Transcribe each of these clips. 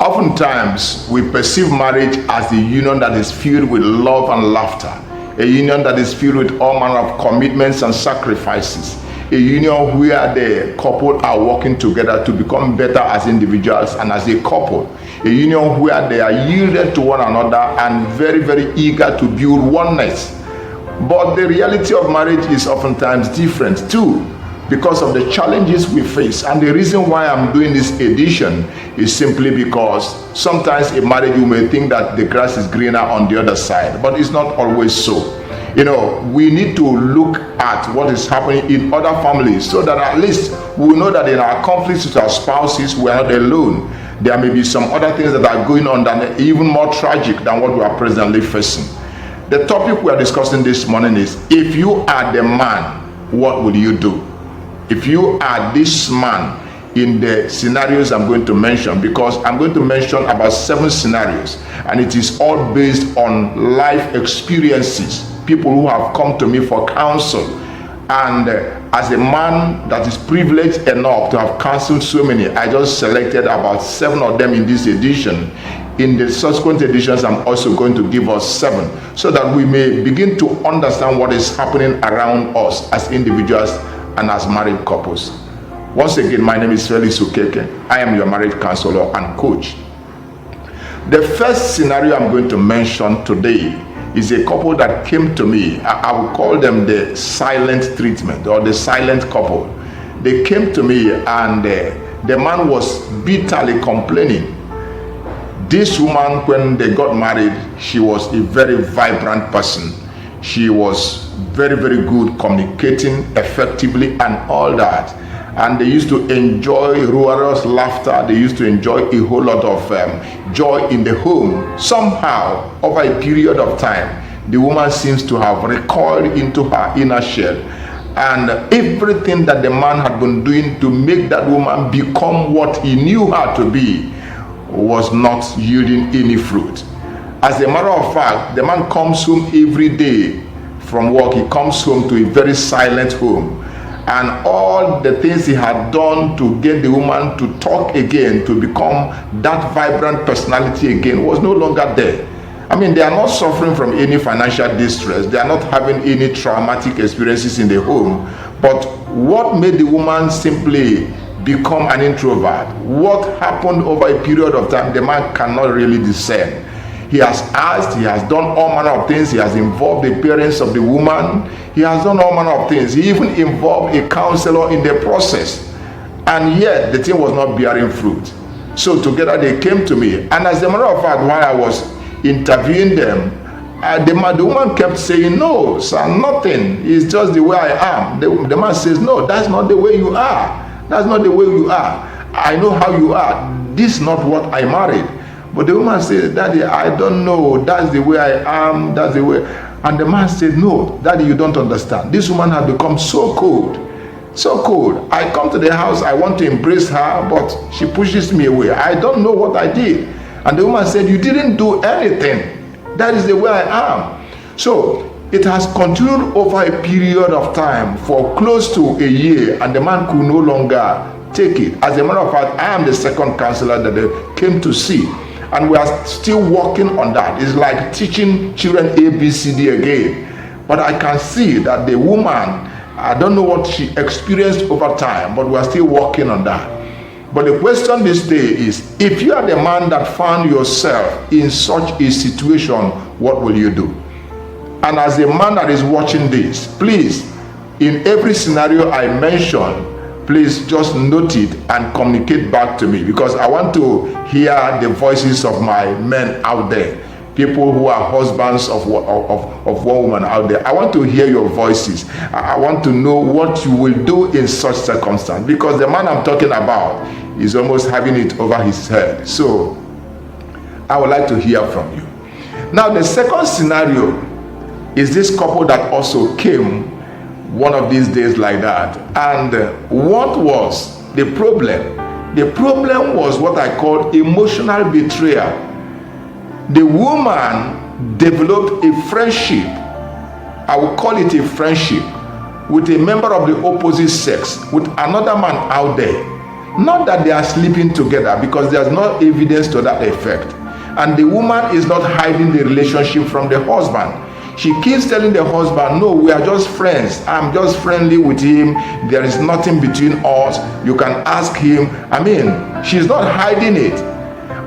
Oftentimes, we perceive marriage as a union that is filled with love and laughter, a union that is filled with all manner of commitments and sacrifices, a union where the couple are working together to become better as individuals and as a couple, a union where they are yielded to one another and very, very eager to build oneness. But the reality of marriage is oftentimes different too, because of the challenges we face. And the reason why I'm doing this edition is simply because sometimes in marriage you may think that the grass is greener on the other side, but it's not always so. We need to look at what is happening in other families so that at least we know that in our conflicts with our spouses, we are not alone. There may be some other things that are going on that are even more tragic than what we are presently facing. The topic we are discussing this morning is, if you are the man, what will you do? If you are this man in the scenarios I'm going to mention, because I'm going to mention about 7 scenarios, and it is all based on life experiences, people who have come to me for counsel. And as a man that is privileged enough to have counseled so many, I just selected about 7 of them in this edition. In the subsequent editions, I'm also going to give us 7, so that we may begin to understand what is happening around us as individuals and as married couples. Once again, my name is Felix Ukeke. I am your marriage counselor and coach. The first scenario I'm going to mention today is a couple that came to me. I will call them the silent treatment or the silent couple. They came to me and the man was bitterly complaining. This woman, when they got married, she was a very vibrant person. She was very, very good communicating effectively and all that. And they used to enjoy roarous laughter. They used to enjoy a whole lot of joy in the home. Somehow, over a period of time, the woman seems to have recoiled into her inner shell. And everything that the man had been doing to make that woman become what he knew her to be was not yielding any fruit. As a matter of fact, the man comes home every day from work. He comes home to a very silent home. And all the things he had done to get the woman to talk again, to become that vibrant personality again, was no longer there. I mean, they are not suffering from any financial distress. They are not having any traumatic experiences in the home. But what made the woman simply become an introvert? What happened over a period of time, the man cannot really discern. He has asked, he has done all manner of things. He has involved the parents of the woman. He has done all manner of things. He even involved a counselor in the process. And yet, the thing was not bearing fruit. So together they came to me. And as a matter of fact, while I was interviewing them, the woman kept saying, "No, sir, nothing. It's just the way I am." The man says, "No, that's not the way you are. That's not the way you are. I know how you are. This is not what I married." But the woman said, "Daddy, I don't know. That's the way I am. That's the way." And the man said, "No, Daddy, you don't understand. This woman has become so cold. So cold. I come to the house, I want to embrace her, but she pushes me away. I don't know what I did." And the woman said, "You didn't do anything. That is the way I am." So it has continued over a period of time for close to a year, and the man could no longer take it. As a matter of fact, I am the second counselor that they came to see. And we are still working on that. It's like teaching children ABCD again. But I can see that the woman, I don't know what she experienced over time, but we are still working on that. But the question this day is, if you are the man that found yourself in such a situation, what will you do? And as a man that is watching this, please, in every scenario I mention, please just note it and communicate back to me, because I want to hear the voices of my men out there, people who are husbands of one woman out there. I want to hear your voices. I want to know what you will do in such circumstance, because the man I'm talking about is almost having it over his head. So I would like to hear from you. Now, the second scenario is this couple that also came one of these days like that. And what was the problem? The problem was what I call emotional betrayal. The woman developed a friendship, I will call it a friendship, with a member of the opposite sex, with another man out there. Not that they are sleeping together, because there's no evidence to that effect. And the woman is not hiding the relationship from the husband. She keeps telling the husband, no, we are just friends. I'm just friendly with him. There is nothing between us. You can ask him. I mean, she's not hiding it.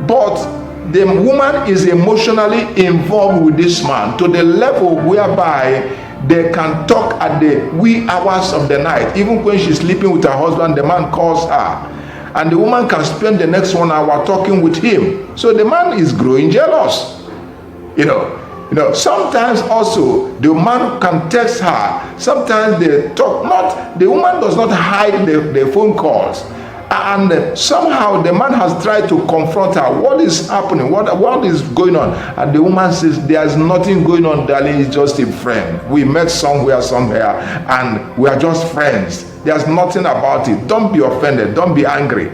But the woman is emotionally involved with this man to the level whereby they can talk at the wee hours of the night. Even when she's sleeping with her husband, the man calls her. And the woman can spend the next 1 hour talking with him. So the man is growing jealous. You know, sometimes also the man can text her. Sometimes they talk. The woman does not hide the phone calls. And somehow the man has tried to confront her. What is happening? What is going on? And the woman says, there's nothing going on, darling. It's just a friend. We met somewhere, and we are just friends. There's nothing about it. Don't be offended. Don't be angry.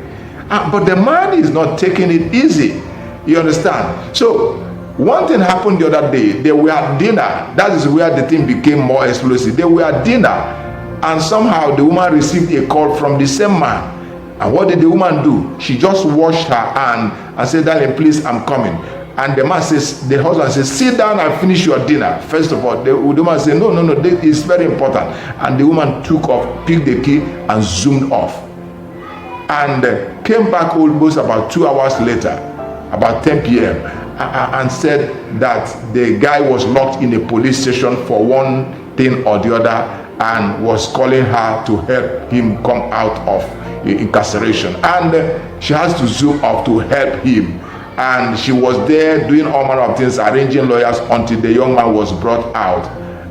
But the man is not taking it easy. You understand? So one thing happened the other day. They were at dinner. That is where the thing became more explosive. They were at dinner, and somehow the woman received a call from the same man. And what did the woman do? She just washed her hand and said, darling, please, I'm coming. And the husband says, sit down and finish your dinner. First of all, the woman said, no, this is very important. And the woman took off, picked the key, and zoomed off. And came back almost about 2 hours later, about 10 p.m., and said that the guy was locked in a police station for one thing or the other, and was calling her to help him come out of incarceration. And she has to zoom up to help him. And she was there doing all manner of things, arranging lawyers, until the young man was brought out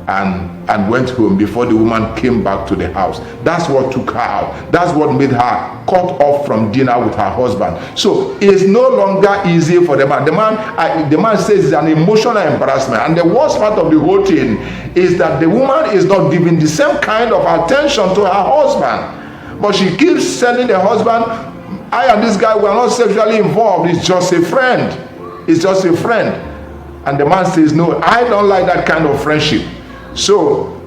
and went home before the woman came back to the house. That's what took her out. That's what made her cut off from dinner with her husband. So it's no longer easy for the man. The man says it's an emotional embarrassment. And the worst part of the whole thing is that the woman is not giving the same kind of attention to her husband. But she keeps telling the husband, I and this guy, we are not sexually involved. It's just a friend. It's just a friend. And the man says, no, I don't like that kind of friendship. So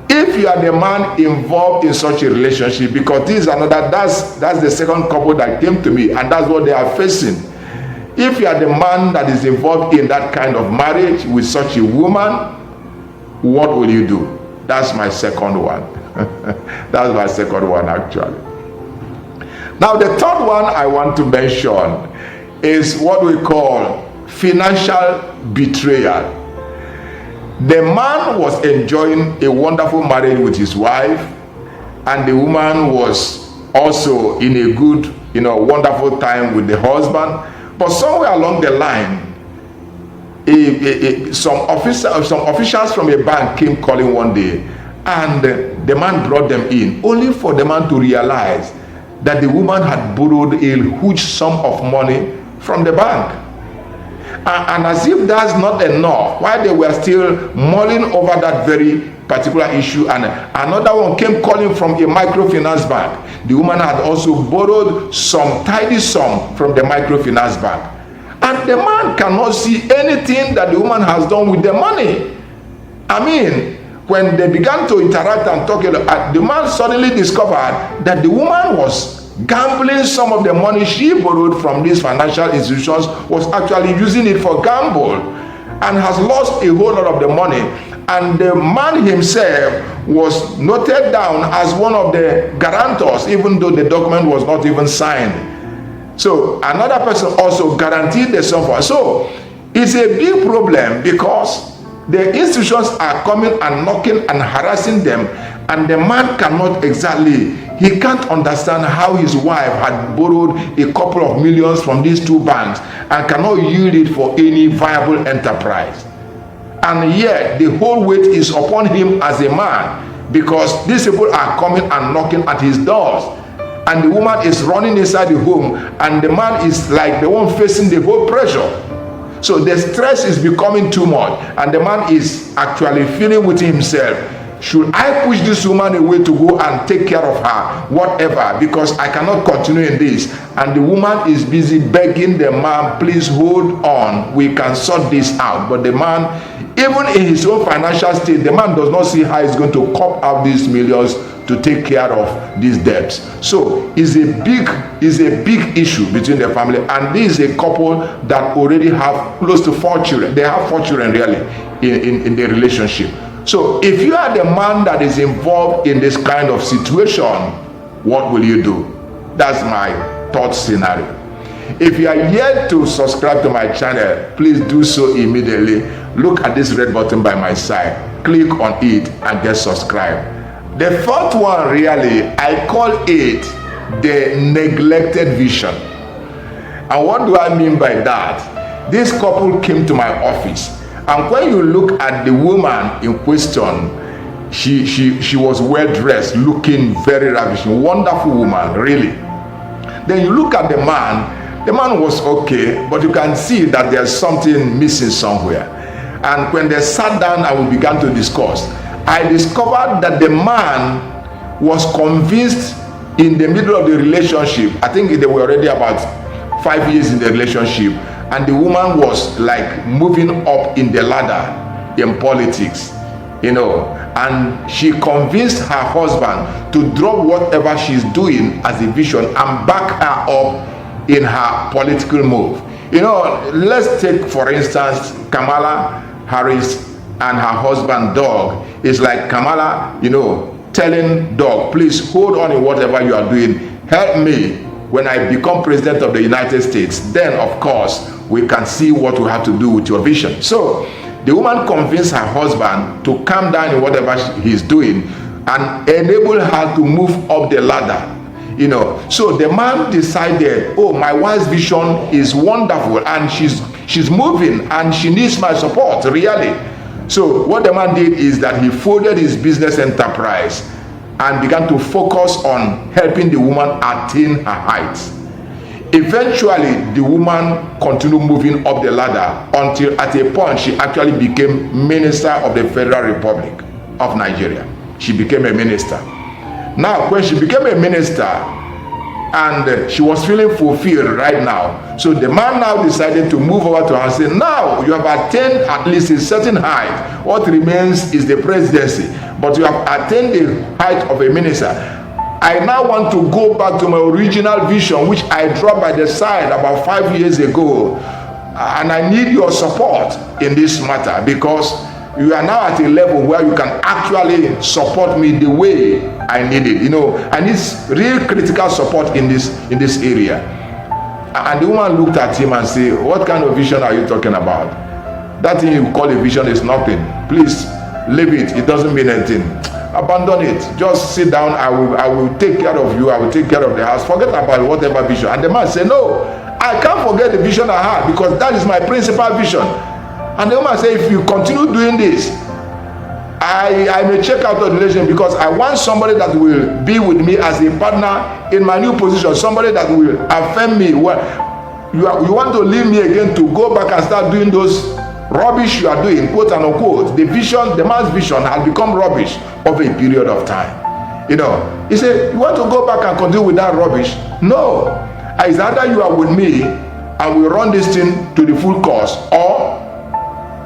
if you are the man involved in such a relationship, because this is that's the second couple that came to me, and that's what they are facing. If you are the man that is involved in that kind of marriage with such a woman, what will you do? That's my second one. That's my second one, actually. Now, the third one I want to mention is what we call financial betrayal. The man was enjoying a wonderful marriage with his wife, and the woman was also in a good, wonderful time with the husband. But somewhere along the line, some officials from a bank came calling one day, and the man brought them in, only for the man to realize that the woman had borrowed a huge sum of money from the bank. And as if that's not enough, while they were still mulling over that very particular issue, and another one came calling from a microfinance bank. The woman had also borrowed some tidy sum from the microfinance bank. And the man cannot see anything that the woman has done with the money. I mean, when they began to interact and talk, the man suddenly discovered that the woman was gambling. Some of the money she borrowed from these financial institutions was actually using it for gamble, and has lost a whole lot of the money. And the man himself was noted down as one of the guarantors, even though the document was not even signed. So another person also guaranteed the sum for her. So it's a big problem, because the institutions are coming and knocking and harassing them, and the man cannot he can't understand how his wife had borrowed a couple of millions from these two banks and cannot yield it for any viable enterprise. And yet the whole weight is upon him as a man, because these people are coming and knocking at his doors, and the woman is running inside the home, and the man is like the one facing the whole pressure. So the stress is becoming too much, and the man is actually feeling within himself, should I push this woman away to go and take care of her, whatever, because I cannot continue in this? And the woman is busy begging the man, please hold on, we can sort this out. But the man, even in his own financial state, the man does not see how he's going to cop out these millions to take care of these debts. So it's a big issue between the family, and this is a couple that already have close to 4 children. They have 4 children really in their relationship. So if you are the man that is involved in this kind of situation, what will you do? That's my third scenario. If you are yet to subscribe to my channel, please do so immediately. Look at this red button by my side, click on it and get subscribed. The fourth one, really, I call it the neglected vision. And what do I mean by that? This couple came to my office, and when you look at the woman in question, she was well dressed, looking very ravishing, wonderful woman, really. Then you look at the man was okay, but you can see that there's something missing somewhere. And when they sat down and we began to discuss, I discovered that the man was convinced in the middle of the relationship. I think they were already about 5 years in the relationship, and the woman was like moving up in the ladder in politics, you know, and she convinced her husband to drop whatever she's doing as a vision and back her up in her political move. You know, let's take for instance Kamala Harris and her husband Doug. It's like Kamala, you know, telling Doug, please hold on in whatever you are doing, help me when I become president of the United States. Then of course we can see what we have to do with your vision. So the woman convinced her husband to calm down in whatever he's doing and enable her to move up the ladder. You know, so the man decided, oh, my wife's vision is wonderful and she's moving and she needs my support, really. So what the man did is that he folded his business enterprise and began to focus on helping the woman attain her heights. Eventually, the woman continued moving up the ladder until at a point she actually became Minister of the Federal Republic of Nigeria. She became a minister. Now, when she became a minister and she was feeling fulfilled right now, so the man now decided to move over to her and say, now you have attained at least a certain height. What remains is the presidency, but you have attained the height of a minister. I now want to go back to my original vision, which I dropped by the side about 5 years ago, and I need your support in this matter, because you are now at a level where you can actually support me the way I need it. You know, I need real critical support in this area. And the woman looked at him and said, what kind of vision are you talking about? That thing you call a vision is nothing. Please leave it. It doesn't mean anything. Abandon it. Just sit down. I will take care of you. I will take care of the house. Forget about whatever vision. And the man said, no, I can't forget the vision I had, because that is my principal vision. And the woman said, if you continue doing this, I may check out the relation, because I want somebody that will be with me as a partner in my new position, somebody that will affirm me. Well, you want to leave me again to go back and start doing those rubbish you are doing, quote and unquote. The vision, the man's vision has become rubbish over a period of time. You know, he said, you want to go back and continue with that rubbish? No. It's either you are with me and we run this thing to the full course, or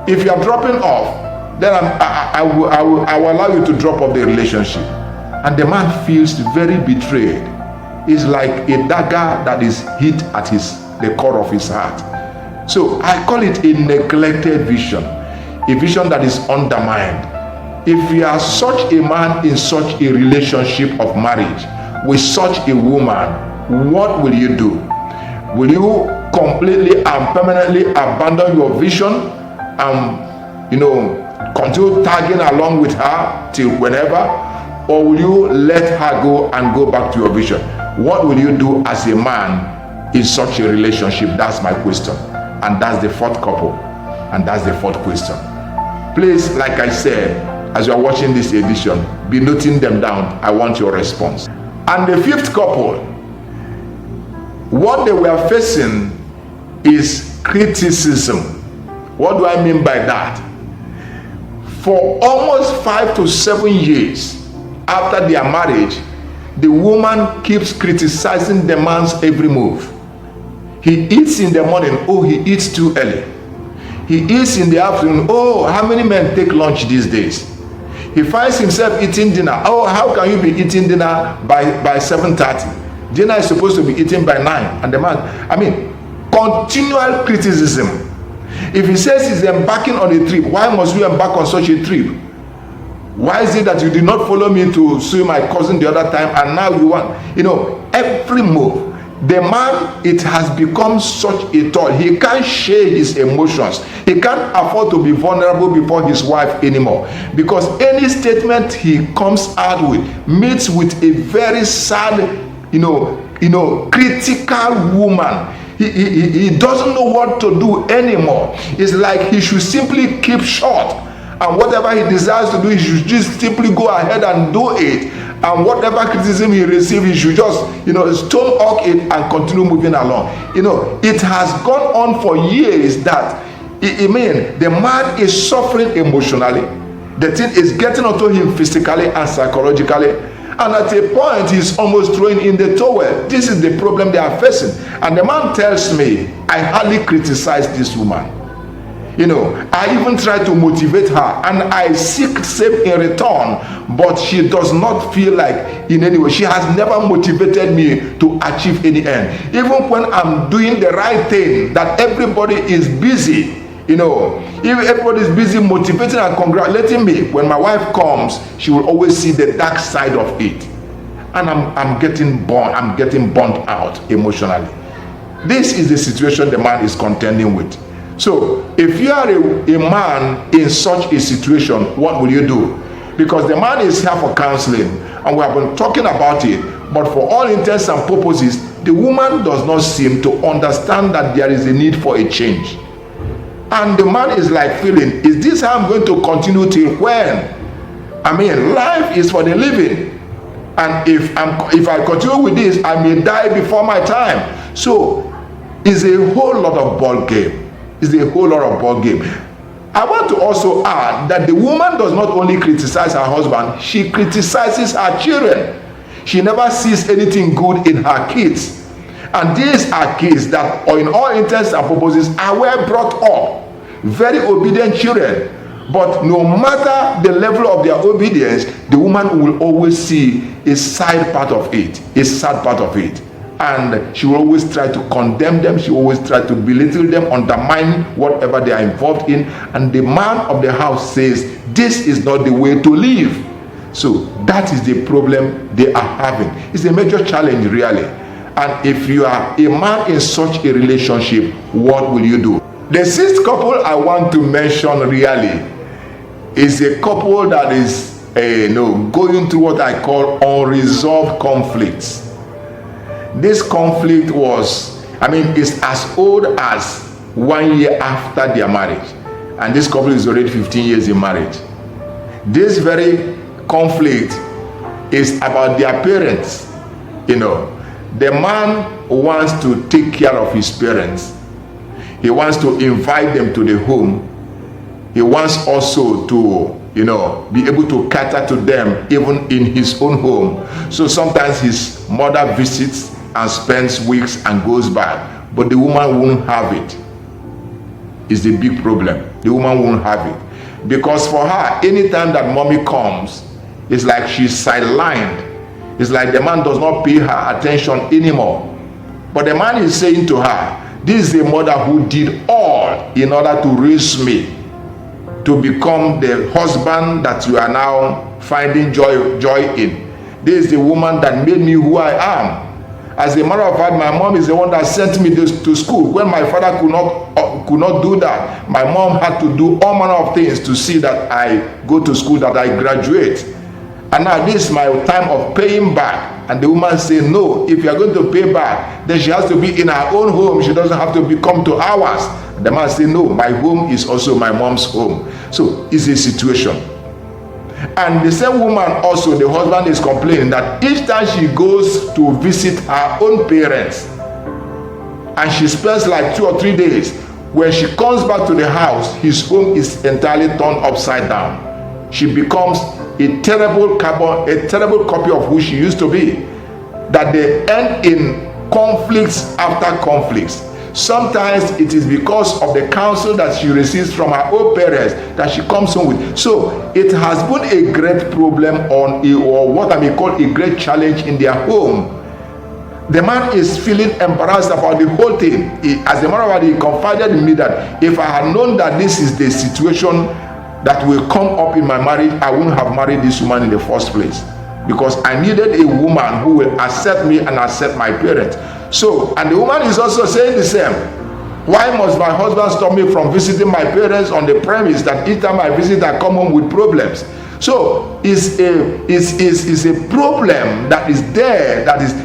if you are dropping off, then I will allow you to drop off the relationship. And the man feels very betrayed. It's like a dagger that is hit at the core of his heart. So I call it a neglected vision, a vision that is undermined. If you are such a man in such a relationship of marriage with such a woman, what will you do? Will you completely and permanently abandon your vision and, you know, continue tagging along with her till whenever, or will you let her go and go back to your vision? What will you do as a man in such a relationship? That's my question, and that's the fourth couple, and that's the fourth question. Please, like I said, as you are watching this edition, be noting them down. I want your response. And the fifth couple, what they were facing is criticism. What do I mean by that? For almost 5 to 7 years after their marriage, the woman keeps criticizing the man's every move. He eats in the morning, oh, he eats too early. He eats in the afternoon, oh, how many men take lunch these days? He finds himself eating dinner. Oh, how can you be eating dinner by 7:30? Dinner is supposed to be eaten by 9. And the man, continual criticism. If he says he's embarking on a trip, why must you embark on such a trip? Why is it that you did not follow me to see my cousin the other time, and now you want, every move? The man, it has become such a thought. He can't share his emotions. He can't afford to be vulnerable before his wife anymore, because any statement he comes out with meets with a very sad, critical woman. He doesn't know what to do anymore. It's like he should simply keep short, and whatever he desires to do, he should just simply go ahead and do it. And whatever criticism he receives, he should just, stomach it and continue moving along. It has gone on for years that, the man is suffering emotionally. The thing is getting onto him physically and psychologically. And at a point, he's almost throwing in the towel. This is the problem they are facing. And the man tells me, I hardly criticize this woman. I even try to motivate her, and I seek same in return, but she does not feel like in any way. She has never motivated me to achieve any end. Even when I'm doing the right thing, that everybody is busy, if everybody is busy motivating and congratulating me, when my wife comes, she will always see the dark side of it. And I'm getting burnt out emotionally. This is the situation the man is contending with. So, if you are a man in such a situation, what will you do? Because the man is here for counseling, and we have been talking about it, but for all intents and purposes, the woman does not seem to understand that there is a need for a change. And the man is like feeling, is this how I'm going to continue till when? Life is for the living. And if I continue with this, I may die before my time. So, it's a whole lot of ball game. I want to also add that the woman does not only criticize her husband, she criticizes her children. She never sees anything good in her kids. And these are kids that, in all intents and purposes, are well brought up, very obedient children. But no matter the level of their obedience, the woman will always see a sad part of it. And she will always try to condemn them. She will always try to belittle them, undermine whatever they are involved in. And the man of the house says, this is not the way to live. So that is the problem they are having. It's a major challenge, really. And if you are a man in such a relationship, what will you do? The sixth couple I want to mention really is a couple that is going through what I call unresolved conflicts. This conflict is as old as 1 year after their marriage. And this couple is already 15 years in marriage. This very conflict is about their parents. The man wants to take care of his parents. He wants to invite them to the home. He wants also to be able to cater to them even in his own home. So sometimes his mother visits and spends weeks and goes back, but the woman won't have it. It's the big problem. The woman won't have it, because for her, anytime that mommy comes, it's like she's sidelined. It's like the man does not pay her attention anymore. But the man is saying to her, this is a mother who did all in order to raise me to become the husband that you are now finding joy in. This is the woman that made me who I am. As a matter of fact, my mom is the one that sent me to school. When my father could not do that, my mom had to do all manner of things to see that I go to school, that I graduate. And now this is my time of paying back. And the woman said, no, if you are going to pay back, then she has to be in her own home. She doesn't have to come to ours. The man said, no, my home is also my mom's home. So it's a situation. And the same woman also, the husband is complaining that each time she goes to visit her own parents, and she spends like 2 or 3 days, when she comes back to the house, his home is entirely turned upside down. She becomes a terrible copy of who she used to be. That they end in conflicts after conflicts. Sometimes it is because of the counsel that she receives from her own parents that she comes home with. So it has been a great problem or what I may call a great challenge in their home. The man is feeling embarrassed about the whole thing. As a matter of fact, he confided in me that if I had known that this is the situation that will come up in my marriage, I wouldn't have married this woman in the first place, because I needed a woman who will accept me and accept my parents. So, and the woman is also saying the same. Why must my husband stop me from visiting my parents on the premise that each time I visit I come home with problems? So it's a problem that is there,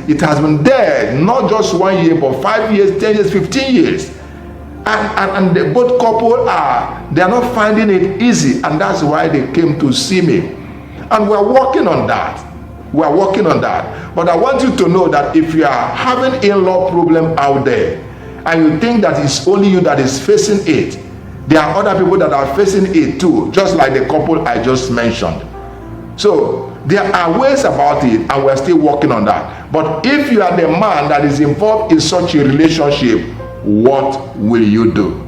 it has been there, not just 1 year, but 5 years, 10 years, 15 years. And both couple they are not finding it easy, and that's why they came to see me. And we're working on that. We're working on that. But I want you to know that if you are having in-law problem out there, and you think that it's only you that is facing it, there are other people that are facing it too, just like the couple I just mentioned. So there are ways about it, and we're still working on that. But if you are the man that is involved in such a relationship, what will you do?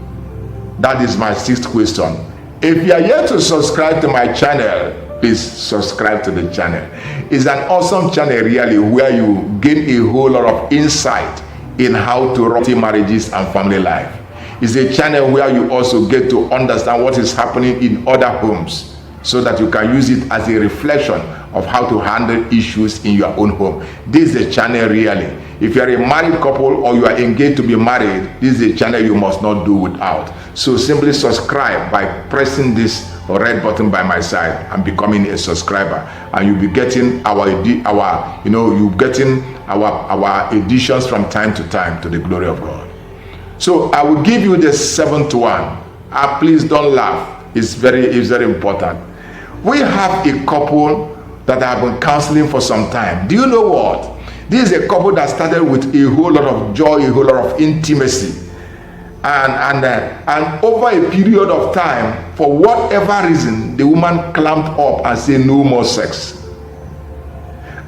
That is my 6th question. If you are yet to subscribe to my channel, please subscribe to the channel. It's an awesome channel really, where you gain a whole lot of insight in how to run marriages and family life. It's a channel where you also get to understand what is happening in other homes, so that you can use it as a reflection of how to handle issues in your own home. This is a channel really. If you are a married couple or you are engaged to be married, this is a channel you must not do without. So simply subscribe by pressing this red button by my side and becoming a subscriber, and you'll be getting our editions from time to time, to the glory of God. So I will give you the 7th one. Please don't laugh. It's very important. We have a couple that I have been counseling for some time. Do you know what? This is a couple that started with a whole lot of joy, a whole lot of intimacy. And over a period of time, for whatever reason, the woman clamped up and said no more sex.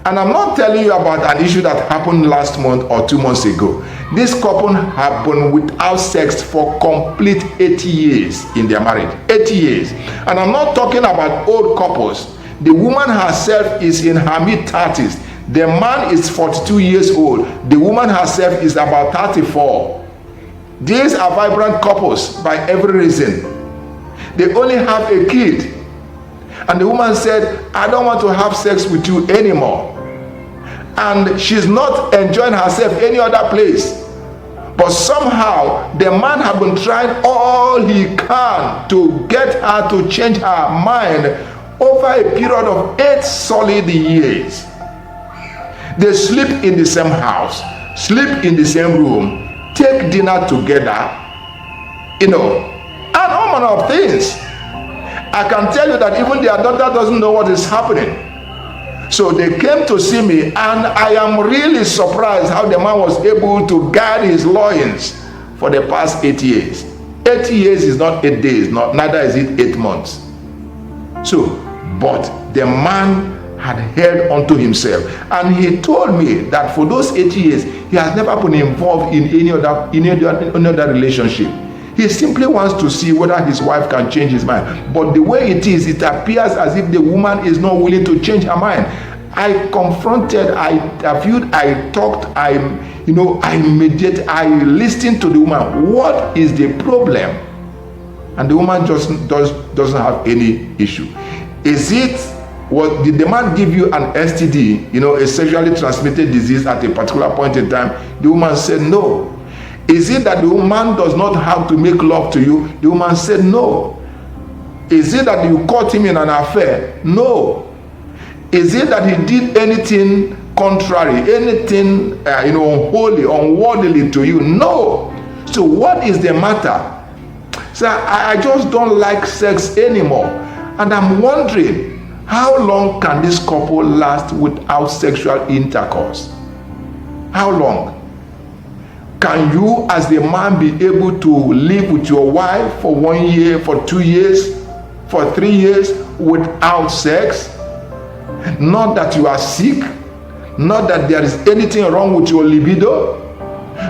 And I'm not telling you about an issue that happened last month or 2 months ago. This couple have been without sex for complete 80 years in their marriage. 80 years. And I'm not talking about old couples. The woman herself is in her mid-30s. The man is 42 years old. The woman herself is about 34. These are vibrant couples by every reason. They only have a kid. And the woman said, I don't want to have sex with you anymore. And she's not enjoying herself any other place. But somehow the man has been trying all he can to get her to change her mind over a period of 8 solid years. They sleep in the same house, sleep in the same room, take dinner together, and all manner of things. I can tell you that even their daughter doesn't know what is happening. So they came to see me, and I am really surprised how the man was able to guard his loins for the past 8 years. 8 years is not 8 days, neither is it 8 months. So, but the man had held onto himself, and he told me that for those 8 years, he has never been involved in any other relationship. He simply wants to see whether his wife can change his mind. But the way it is, it appears as if the woman is not willing to change her mind. I confronted, I interviewed, I talked, I mediated, I listened to the woman. What is the problem? And the woman just doesn't have any issue. Is it, did the man give you an STD, a sexually transmitted disease at a particular point in time? The woman said no. Is it that the woman does not have to make love to you? The woman said no. Is it that you caught him in an affair? No. Is it that he did anything contrary, anything unholy, unworldly to you? No. So what is the matter? So I just don't like sex anymore. And I'm wondering, how long can this couple last without sexual intercourse? How long? Can you as the man be able to live with your wife for 1 year, for 2 years, for 3 years without sex? Not that you are sick, not that there is anything wrong with your libido,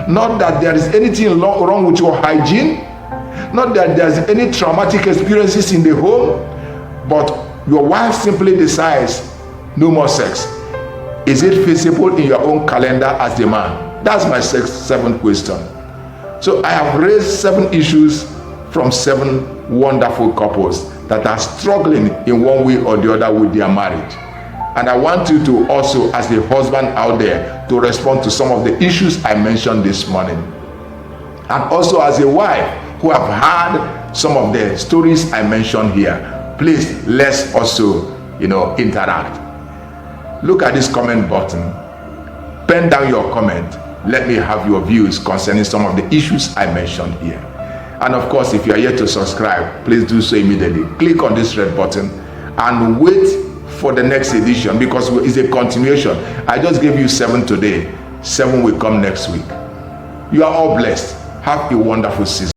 Not that there is anything wrong with your hygiene, not that there's any traumatic experiences in the home, but your wife simply decides no more sex. Is it feasible in your own calendar as the man? That's my seventh question. So I have raised 7 issues from 7 wonderful couples that are struggling in one way or the other with their marriage. And I want you to also, as the husband out there, to respond to some of the issues I mentioned this morning. And also as a wife who have heard some of the stories I mentioned here, please let's also, interact. Look at this comment button. Pen down your comment. Let me have your views concerning some of the issues I mentioned here. And of course, if you are yet to subscribe, please do so immediately. Click on this red button and wait for the next edition, because it's a continuation. I just gave you 7 today. 7 will come next week. You are all blessed. Have a wonderful season.